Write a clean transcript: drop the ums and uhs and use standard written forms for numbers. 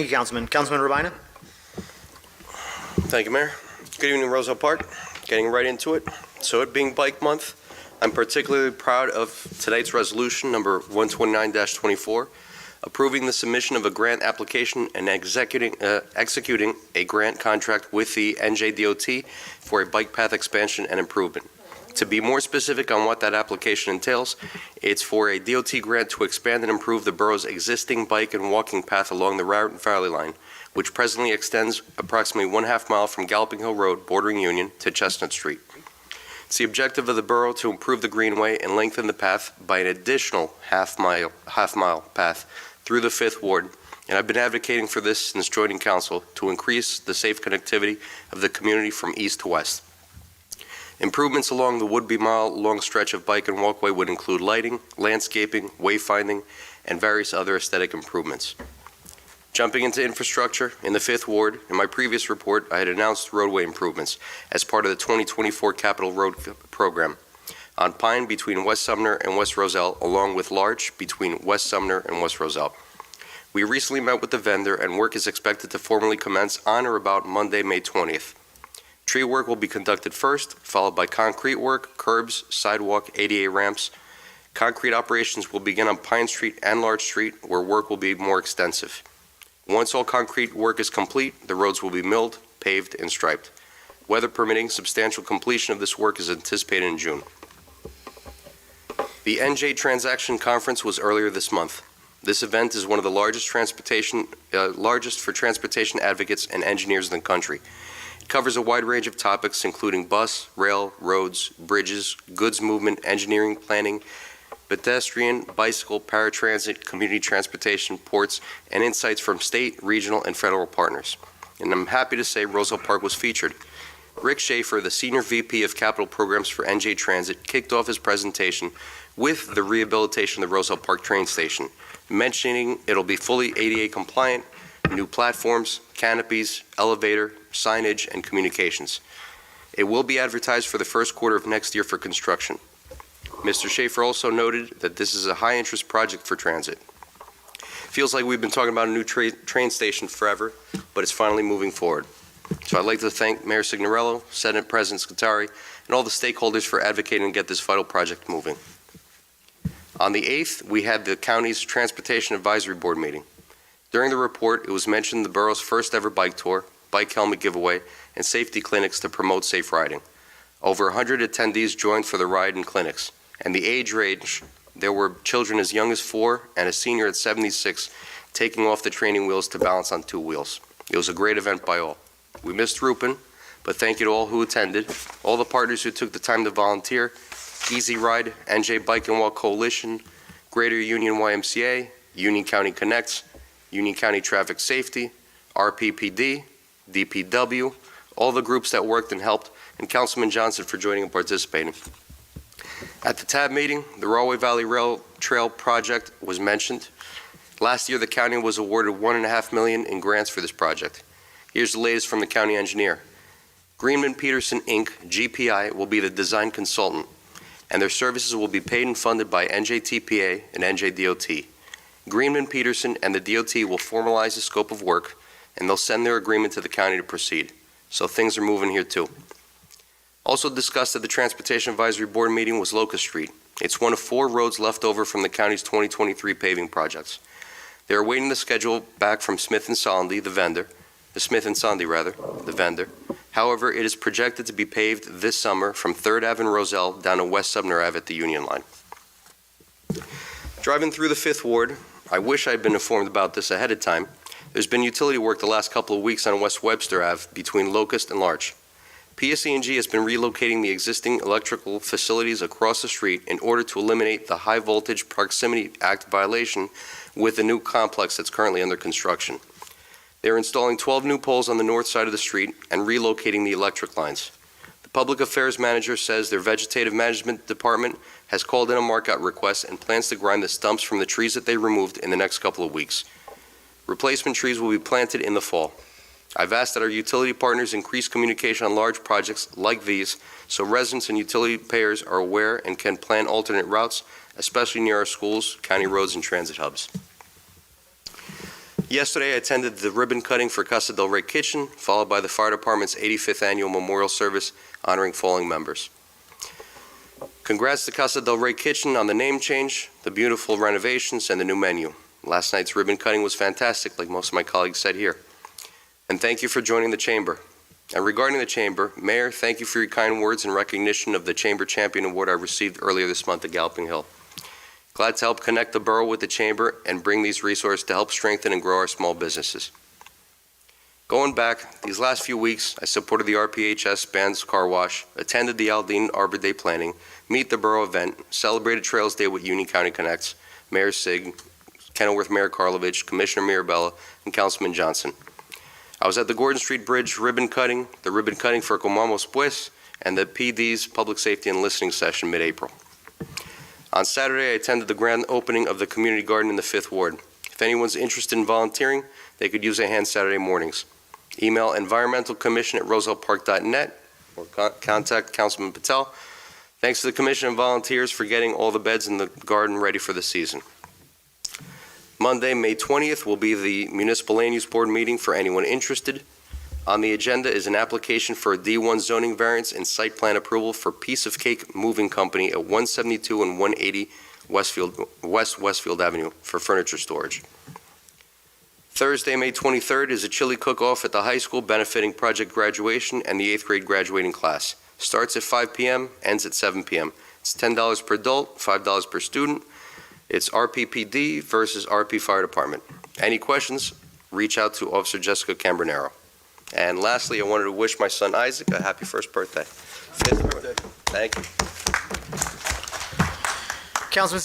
Thank you, Councilman. Councilman Robaina? Thank you, Mayor. Good evening, Roselle Park. Getting right into it. So it being Bike Month, I'm particularly proud of tonight's resolution, number 129-24, approving the submission of a grant application and executing a grant contract with the NJDOT for a bike path expansion and improvement. To be more specific on what that application entails, it's for a DOT grant to expand and improve the borough's existing bike and walking path along the Rowden Valley line, which presently extends approximately 1/2 mile from Galloping Hill Road, bordering Union, to Chestnut Street. It's the objective of the borough to improve the greenway and lengthen the path by an additional half mile path through the 5th Ward, and I've been advocating for this since joining council to increase the safe connectivity of the community from east to west. Improvements along the would-be mile-long stretch of bike and walkway would include lighting, landscaping, wayfinding, and various other aesthetic improvements. Jumping into infrastructure, in the 5th Ward, in my previous report, I had announced roadway improvements as part of the 2024 Capital Road Program. On Pine between West Sumner and West Roselle, along with Larch between West Sumner and West Roselle. We recently met with the vendor, and work is expected to formally commence on or about Monday, May 20th. Tree work will be conducted first, followed by concrete work, curbs, sidewalk, ADA ramps. Concrete operations will begin on Pine Street and Larch Street, where work will be more extensive. Once all concrete work is complete, the roads will be milled, paved, and striped. Weather permitting, substantial completion of this work is anticipated in June. The NJ Transaction Conference was earlier this month. This event is one of the largest for transportation advocates and engineers in the country. It covers a wide range of topics, including bus, rail, roads, bridges, goods movement, engineering, planning, pedestrian, bicycle, paratransit, community transportation, ports, and insights from state, regional, and federal partners. And I'm happy to say Roselle Park was featured. Rick Schaefer, the Senior VP of Capital Programs for NJ Transit, kicked off his presentation with the rehabilitation of the Roselle Park train station, mentioning it'll be fully ADA compliant, new platforms, canopies, elevator, signage, and communications. It will be advertised for the first quarter of next year for construction. Mr. Schaefer also noted that this is a high-interest project for transit. Feels like we've been talking about a new train station forever, but it's finally moving forward. So I'd like to thank Mayor Signorello, Senate President Scutari, and all the stakeholders for advocating to get this vital project moving. On the 8th, we had the county's Transportation Advisory Board meeting. During the report, it was mentioned the borough's first ever bike tour, bike helmet giveaway, and safety clinics to promote safe riding. Over 100 attendees joined for the ride and clinics. And the age range, there were children as young as 4 and a senior at 76 taking off the training wheels to balance on 2 wheels. It was a great event by all. We missed Rupin, but thank you to all who attended, all the partners who took the time to volunteer, Easy Ride, NJ Bike and Walk Coalition, Greater Union YMCA, Union County Connects, Union County Traffic Safety, RPPD, DPW, all the groups that worked and helped, and Councilman Johnson for joining and participating. At the TAB meeting, the Rahway Valley Rail Trail project was mentioned. Last year, the county was awarded $1.5 million in grants for this project. Here's the latest from the county engineer. Greenman Peterson, Inc., GPI, will be the design consultant, and their services will be paid and funded by NJTPA and NJDOT. Greenman Peterson and the DOT will formalize the scope of work, and they'll send their agreement to the county to proceed. So things are moving here too. Also discussed at the Transportation Advisory Board meeting was Locust Street. It's one of 4 roads left over from the county's 2023 paving projects. They are awaiting the schedule back from Smith & Sondy, the vendor. However, it is projected to be paved this summer from 3rd Ave and Roselle down to West Sumner Ave at the Union line. Driving through the 5th Ward, I wish I had been informed about this ahead of time. There's been utility work the last couple of weeks on West Webster Ave between Locust and Larch. PSE&G has been relocating the existing electrical facilities across the street in order to eliminate the High Voltage Proximity Act violation with the new complex that's currently under construction. They're installing 12 new poles on the north side of the street and relocating the electric lines. The Public Affairs Manager says their Vegetative Management Department has called in a markout request and plans to grind the stumps from the trees that they removed in the next couple of weeks. Replacement trees will be planted in the fall. I've asked that our utility partners increase communication on large projects like these so residents and utility payers are aware and can plan alternate routes, especially near our schools, county roads, and transit hubs. Yesterday, I attended the ribbon cutting for Casa del Rey Kitchen, followed by the Fire Department's 85th Annual Memorial Service honoring fallen members. Congrats to Casa del Rey Kitchen on the name change, the beautiful renovations, and the new menu. Last night's ribbon cutting was fantastic, like most of my colleagues said here. And thank you for joining the Chamber. And regarding the Chamber, Mayor, thank you for your kind words in recognition of the Chamber Champion Award I received earlier this month at Galloping Hill. Glad to help connect the borough with the Chamber and bring these resources to help strengthen and grow our small businesses. Going back, these last few weeks, I supported the RPHS Band's Car Wash, attended the Aldine Arbor Day Planning, Meet the Borough event, celebrated Trails Day with Union County Connects, Mayor Sig, Kenilworth Mayor Karlovich, Commissioner Mirabella, and Councilman Johnson. I was at the Gordon Street Bridge ribbon cutting, the ribbon cutting for Comamos Pues, and the PD's Public Safety and Listening Session mid-April. On Saturday, I attended the grand opening of the community garden in the 5th Ward. If anyone's interested in volunteering, they could use a hand Saturday mornings. Email environmentalcommission@rosellepark.net or contact Councilman Patel. Thanks to the Commission and volunteers for getting all the beds in the garden ready for the season. Monday, May 20th, will be the Municipal Land Use Board meeting for anyone interested. On the agenda is an application for a D1 zoning variance and site plan approval for Piece of Cake Moving Company at 172 and 180 West Westfield Avenue for furniture storage. Thursday, May 23rd, is a chili cook-off at the high school benefiting project graduation and the 8th grade graduating class. Starts at 5 p.m., ends at 7 p.m. It's $10 per adult, $5 per student. It's RPPD versus RP Fire Department. Any questions? Reach out to Officer Jessica Cambronero. And lastly, I wanted to wish my son Isaac a happy first birthday. 5th birthday. Thank you. Councilman